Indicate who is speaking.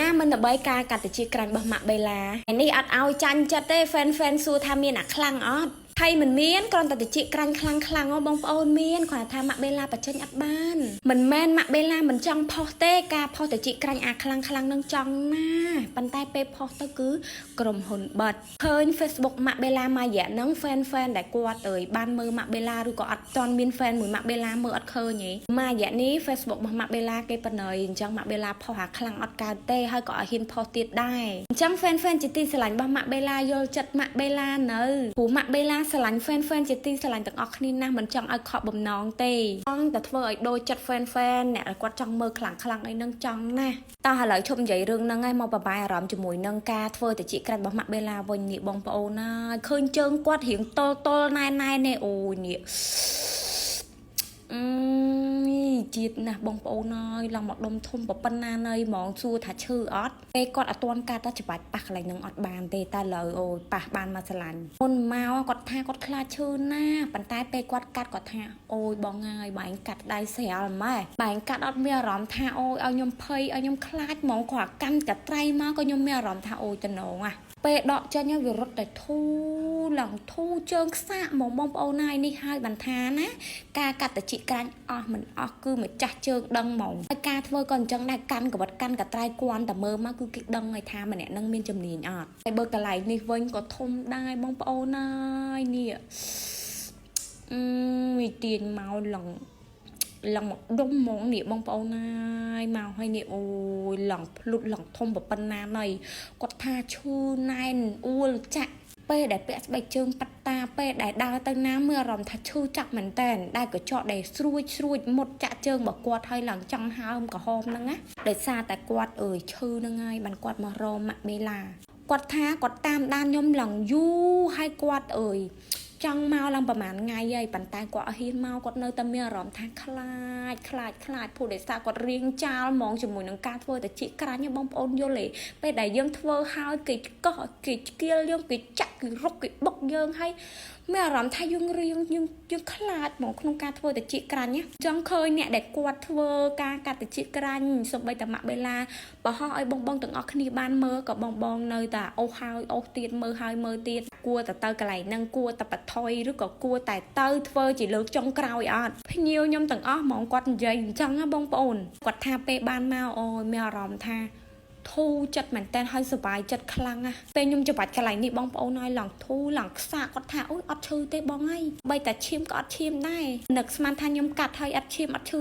Speaker 1: ណាមិនដើម្បីការកាត់តិចក្រាញ់របស់ម៉ាក់បេឡានេះអត់ឲ្យចាញ់ចិត្តទេហ្វេនសួរថាមានអាខ្លាំងអត់ថៃមិនមានគ្រាន់តែតិចក្រាញ់ខ្លាំងហ៎បងប្អូនមានគ្រាន់តែថាម៉ាក់បេឡាបញ្ចេញអត់បានមិនមែនម៉ាក់បេឡាមិនចង់ផុសទេការផុសតិចក្រាញ់អាខ្លាំងនឹងចង់ណាប៉ុន្តែពេលផុសទៅគឺក្រុមហ៊ុនបិទឃើញ Facebook ម៉ាក់បេឡាមួយរយៈហ្នឹងហ្វេនដែលគាត់បានមើលម៉ាក់បេឡាឬក៏អត់ទាន់មានហ្វេនមួយម៉ាក់បេឡាមើលអត់ឃើញទេមួយរយៈនេះ Facebook របស់ម៉ាក់បេឡាគេបណ្ណើយអញ្ចឹងម៉ាក់បេឡាផុសអាខ្លាំងអត់កើតទេហើយក៏ឲ្យហ៊ានផុសទៀតដែរអញ្ចឹងហ្វេនជាទីស្រឡាញ់របស់ម៉ាក់បេឡាយល់ចិត្តម៉ាក់បេឡានៅព្រោះម៉ាក់បេឡាស្រឡាញ់ហ្វេនជាទីស្រឡាញ់ទាំងអស់គ្នាណាស់មិនចង់ឲ្យខកបំណងទេចង់តែធ្វើឲ្យដូចចិត្តហ្វេនអ្នកគាត់ចង់មើលខ្លាំងអីនឹងចង់ណាស់តោះឥឡូវឈប់និយាយរឿងហ្នឹងហើយមកបបាយអារម្មណ៍ជាមួយនឹងការធ្វើតិចក្រាច់របស់ម៉ាក់បេឡាវិញនេះបងប្អូនណាឃើញជើងគាត់រៀងតល់ណែនេះអូយនេះជាតិណាស់បងប្អូនអើយឡើងមកដុំធំប៉ុណ្ណាណៃហ្មងសួរថាឈឺអត់ពេលគាត់អត់ទាន់កាត់ទៅច្បាច់ប៉ះកន្លែងនឹងអត់បានទេតែលើអូយប៉ះបានមកឆ្លាញ់មុនមកគាត់ថាគាត់ខ្លាចឈឺណាប៉ុន្តែពេលគាត់កាត់គាត់ថាអូយបងហើយបែងកាត់ដៃស្រាលម៉ែបែងកាត់អត់មានអារម្មណ៍ថាអូយឲ្យខ្ញុំភ័យឲ្យខ្ញុំខ្លាចហ្មងគាត់កាន់កត្រៃមកក៏ខ្ញុំមានអារម្មណ៍ថាអូយតំណងពេលដកចេញវារត់តែធូឡើងធូជើងខ្សាក់ហ្មងបងប្អូនហើយនេះហើយបានថាណាការកាត់តិចក្រាញ់អស់មិនអស់គឺម្ចាស់ជើងដឹងហ្មងហើយការធ្វើក៏អញ្ចឹងដែរកាន់កវិតកាន់កត្រៃគួនតែមើលមកគឺគេដឹងហើយថាម្នាក់នឹងមានជំនាញអត់ហើយបើកន្លែងនេះវិញក៏ធំដែរបងប្អូនហើយនេះវាទាញមកឡើងមកដុំហ្មងនេះបងប្អូនហើយមកហើយនេះអូយឡើងភ្លុតឡើងធំប៉ុណ្ណាណៃគាត់ថាឈឺណែនអួលចាក់ពេលដែលពាក់ស្បែកជើងប៉ាត់តាពេលដែលដើរទៅណាមើលអារម្មណ៍ថាឈឺចាក់មែនតែនដែលកញ្ចក់ដែលស្រួចមុតចាក់ជើងរបស់គាត់ហើយឡើងចង់ហើមក្រហមហ្នឹងណាដោយសារតែគាត់ឈឺហ្នឹងហើយបានគាត់មករកម៉ាក់បេឡាគាត់ថាគាត់តាមដានខ្ញុំឡើងយូរហើយគាត់ចង់មកឡើងប្រហែលថ្ងៃហើយប៉ុន្តែគាត់អត់ហ៊ានមកគាត់នៅតែមានអារម្មណ៍ថាខ្លាចព្រោះដោយសារគាត់រៀងចាលហ្មងជាមួយនឹងការធ្វើតែជីកក្រាញ់បងប្អូនយល់ទេពេលដែលយើងធ្វើហើយគេកោះគេឆ្កៀលយើងគេចាក់គេរុកគេបុកយើងហើយមានអារម្មណ៍ថាយើងរៀងយើងខ្លាចហ្មងក្នុងការធ្វើតែជីកក្រាញ់ចង់ឃើញអ្នកដែលគាត់ធ្វើការកាត់តែជីកក្រាញ់សូម្បីតែម៉ាក់បេឡាបោះឲ្យបងទាំងអស់គ្នាបានមើលក៏បងនៅតែអូសហើយអូសទៀតមើលហើយមើលទៀតគួរតែទៅកន្លែងហ្នឹងគួរតែបថុយឬក៏គួរតែទៅធ្វើជាលើកចុងក្រោយអត់ភ្ញៀវខ្ញុំទាំងអស់ហ្មងគាត់និយាយអញ្ចឹងណាបងប្អូនគាត់ថាពេលបានមកអូយមានអារម្មណ៍ថាធូរចិត្តមែនតើហើយសុបាយចិត្តខ្លាំងណាស់ពេលខ្ញុំច្បាច់កន្លែងនេះបងប្អូនឲ្យឡើងធូរឡើងខ្សាគាត់ថាអូយអត់ឈឺទេបងហើយបីតែឈាមក៏អត់ឈាមដែរនឹកស្មានថាខ្ញុំកាត់ហើយអត់ឈាមអត់ឈឺ